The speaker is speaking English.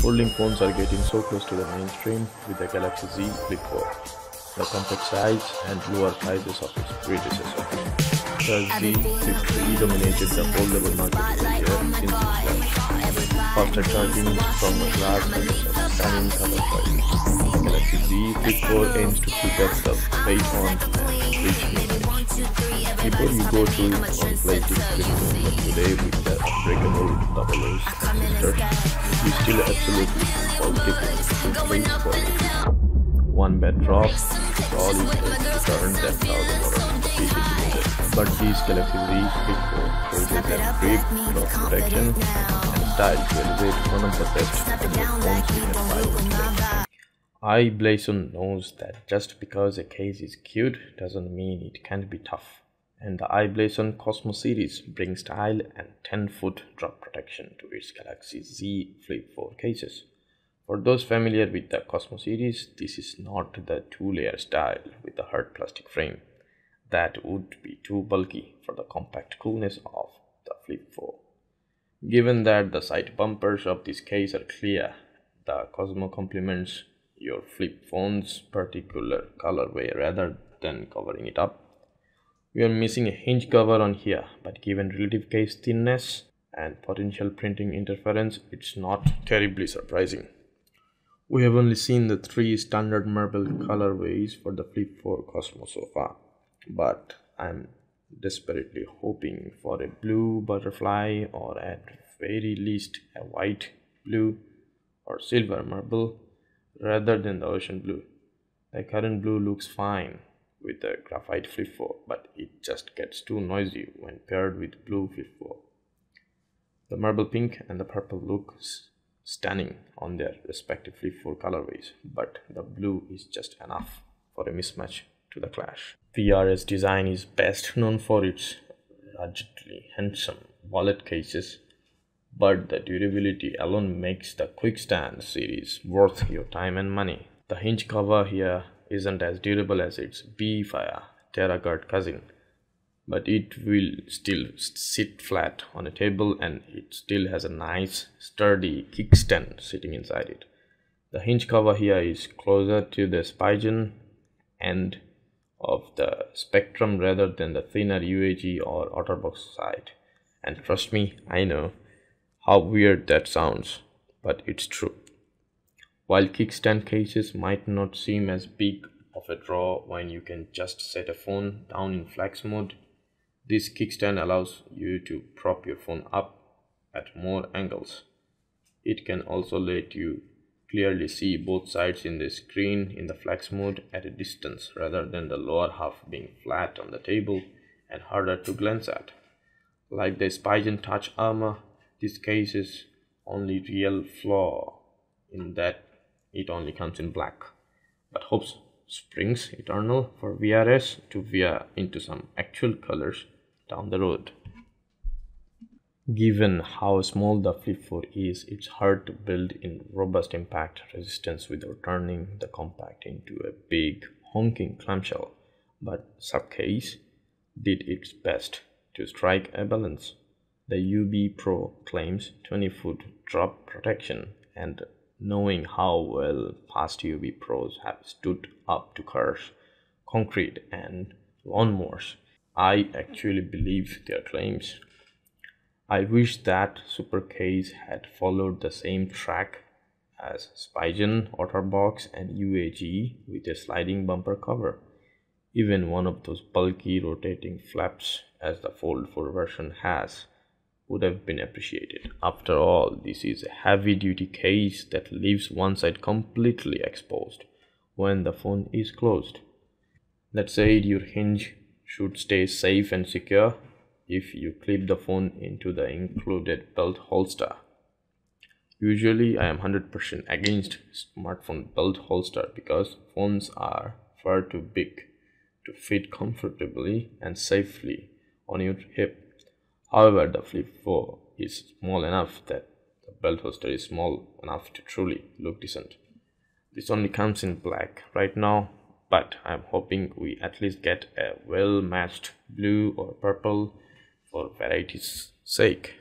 Folding phones are getting so close to the mainstream with the Galaxy Z Flip4. The compact size and lower prices of its predecessor. The Z Flip3 dominated the foldable market in India since its launch. Faster charging, stronger glass, and a stunning color choice. The Galaxy Z Flip4 aims to keep up the pace on and reach new heights. Before you go to on plastic Flip4, but today with the unbreakable double O's transistor, you still absolutely positive to face quality. One bad drop is all it takes to turn that $1,000 into PC. But these Galaxy Z Flip4 shows that grip, drop protection, and style to elevate one of the best Android phones you can buy today. iBlasson knows that just because a case is cute doesn't mean it can't be tough. And the iBlasson Cosmo series brings style and 10-foot drop protection to its Galaxy Z Flip4 cases. For those familiar with the Cosmo series, this is not the 2-layer style with the hard plastic frame. That would be too bulky for the compact coolness of the Flip4. Given that the side bumpers of this case are clear, the Cosmo complements your flip phone's particular colorway rather than covering it up. We are missing a hinge cover on here, but given relative case thinness and potential printing interference, it's not terribly surprising. We have only seen the 3 standard marble colorways for the Flip4 Cosmo so far, but I'm desperately hoping for a blue butterfly or at very least a white, blue or silver marble rather than the ocean blue. The current blue looks fine with the graphite Flip4, but it just gets too noisy when paired with blue Flip4. The marble pink and the purple look stunning on their respective Flip4 colorways, but the blue is just enough for a mismatch to the clash. VRS design is best known for its ruggedly handsome wallet cases, but the durability alone makes the Quick Stand series worth your time and money. The hinge cover here isn't as durable as its beefier TerraGuard cousin, but it will still sit flat on a table and it still has a nice sturdy kickstand sitting inside it. The hinge cover here is closer to the Spigen end of the spectrum rather than the thinner UAG or OtterBox side. And trust me, I know how weird that sounds, but it's true. While kickstand cases might not seem as big of a draw when you can just set a phone down in flex mode, this kickstand allows you to prop your phone up at more angles. It can also let you clearly see both sides in the screen in the flex mode at a distance rather than the lower half being flat on the table and harder to glance at. Like the Spigen Touch Armor, this case is only real flaw in that it only comes in black, but hopes springs eternal for VRS to veer into some actual colors down the road. Given how small the Flip4 is, it's hard to build in robust impact resistance without turning the compact into a big honking clamshell, but Subcase did its best to strike a balance. The UB Pro claims 20-foot drop protection, and knowing how well past UB Pros have stood up to cars, concrete and lawnmowers, I actually believe their claims. I wish that Supercase had followed the same track as Spigen, OtterBox and UAG with a sliding bumper cover. Even one of those bulky rotating flaps as the Fold 4 version has would have been appreciated. After all, this is a heavy-duty case that leaves one side completely exposed when the phone is closed. That said, your hinge should stay safe and secure if you clip the phone into the included belt holster. Usually, I am 100% against smartphone belt holster because phones are far too big to fit comfortably and safely on your hip. However, the Flip4 is small enough that the belt holster is small enough to truly look decent. This only comes in black right now, but I'm hoping we at least get a well-matched blue or purple for variety's sake.